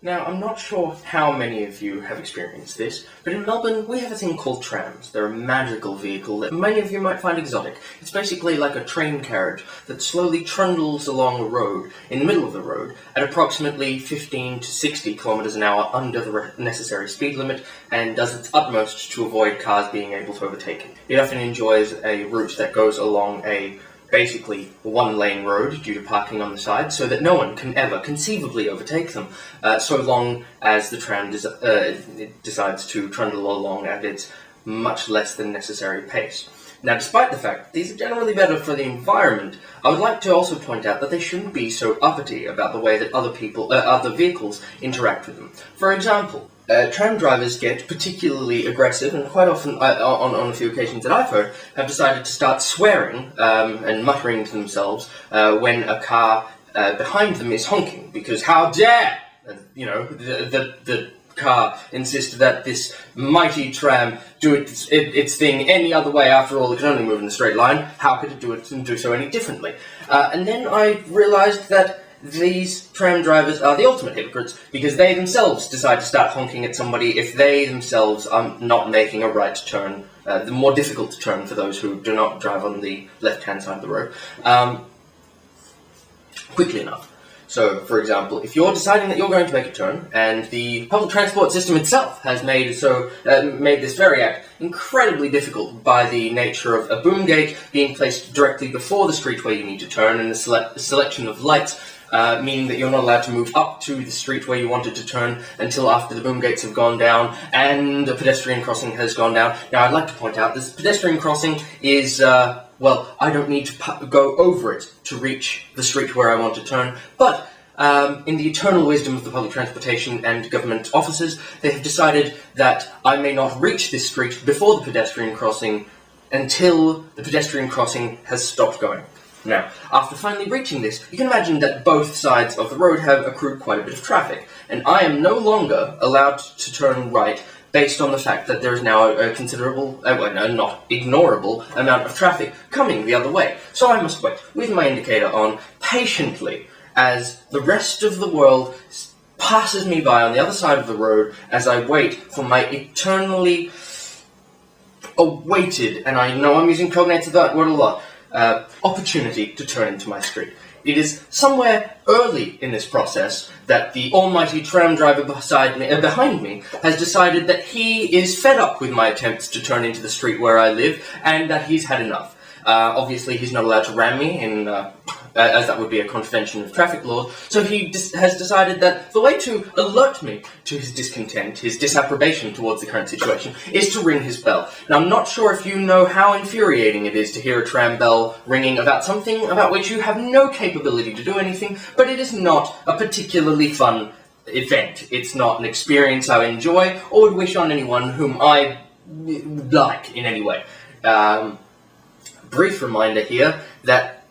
Now, I'm not sure how many of you have experienced this, but in Melbourne we have a thing called trams. They're a magical vehicle that many of you might find exotic. It's basically like a train carriage that slowly trundles along a road, in the middle of the road, at approximately 15 to 60 kilometers an hour under the necessary speed limit, and does its utmost to avoid cars being able to overtake it. It often enjoys a route that goes along a basically one-lane road due to parking on the side, so that no one can ever conceivably overtake them, so long as the tram decides to trundle along at its much less than necessary pace. Now, despite the fact that these are generally better for the environment, I would like to also point out that they shouldn't be so uppity about the way that other vehicles interact with them. For example, tram drivers get particularly aggressive, and quite often, on a few occasions that I've heard, have decided to start swearing and muttering to themselves when a car behind them is honking, because how dare, the car insist that this mighty tram do its thing any other way. After all, it can only move in a straight line. How could it do it and do so any differently? And then I realised that these tram drivers are the ultimate hypocrites, because they themselves decide to start honking at somebody if they themselves are not making a right turn, the more difficult turn for those who do not drive on the left-hand side of the road, quickly enough. So, for example, if you're deciding that you're going to make a turn, and the public transport system itself has made this very act incredibly difficult by the nature of a boom gate being placed directly before the street where you need to turn, and the selection of lights, meaning that you're not allowed to move up to the street where you wanted to turn until after the boom gates have gone down and a pedestrian crossing has gone down. Now, I'd like to point out this pedestrian crossing is, well, I don't need to go over it to reach the street where I want to turn, but in the eternal wisdom of the public transportation and government officers, they have decided that I may not reach this street before the pedestrian crossing until the pedestrian crossing has stopped going. Now, after finally reaching this, you can imagine that both sides of the road have accrued quite a bit of traffic, and I am no longer allowed to turn right based on the fact that there is now a considerable, not ignorable, amount of traffic coming the other way. So I must wait, with my indicator on, patiently, as the rest of the world passes me by on the other side of the road, as I wait for my eternally awaited, and I know I'm using cognates of that word a lot, opportunity to turn into my street. It is somewhere early in this process that the almighty tram driver behind me has decided that he is fed up with my attempts to turn into the street where I live, and that he's had enough. Obviously, he's not allowed to ram me, as that would be a contravention of traffic laws, so he has decided that the way to alert me to his discontent, his disapprobation towards the current situation, is to ring his bell. Now, I'm not sure if you know how infuriating it is to hear a tram bell ringing about something about which you have no capability to do anything, but it is not a particularly fun event. It's not an experience I enjoy, or would wish on anyone whom I like in any way. Brief reminder here that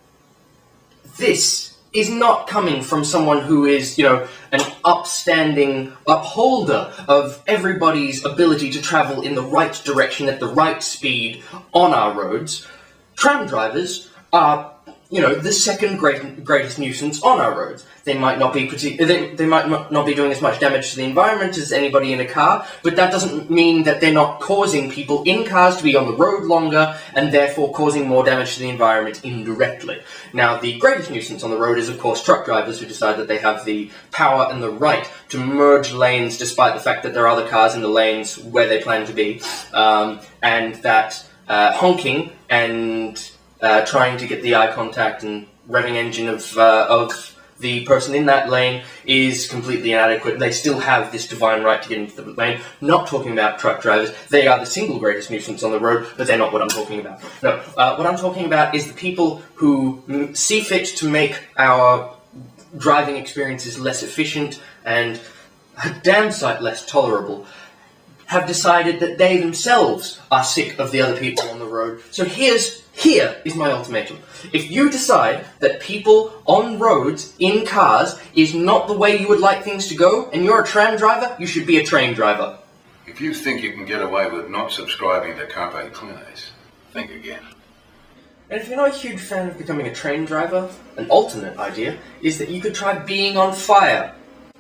this is not coming from someone who is, an upstanding upholder of everybody's ability to travel in the right direction at the right speed on our roads. Tram drivers are, the second greatest nuisance on our roads. They might not be they might not be doing as much damage to the environment as anybody in a car, but that doesn't mean that they're not causing people in cars to be on the road longer, and therefore causing more damage to the environment indirectly. Now, the greatest nuisance on the road is, of course, truck drivers who decide that they have the power and the right to merge lanes despite the fact that there are other cars in the lanes where they plan to be, and that honking and trying to get the eye contact and revving engine of the person in that lane is completely inadequate. They still have this divine right to get into the lane. Not talking about truck drivers. They are the single greatest nuisance on the road, but they're not what I'm talking about. No, what I'm talking about is the people who see fit to make our driving experiences less efficient and a damn sight less tolerable, have decided that they themselves are sick of the other people on the road. So here is my ultimatum. If you decide that people on roads, in cars, is not the way you would like things to go, and you're a tram driver, you should be a train driver. If you think you can get away with not subscribing to Carpe Clunes, think again. And if you're not a huge fan of becoming a train driver, an alternate idea is that you could try being on fire.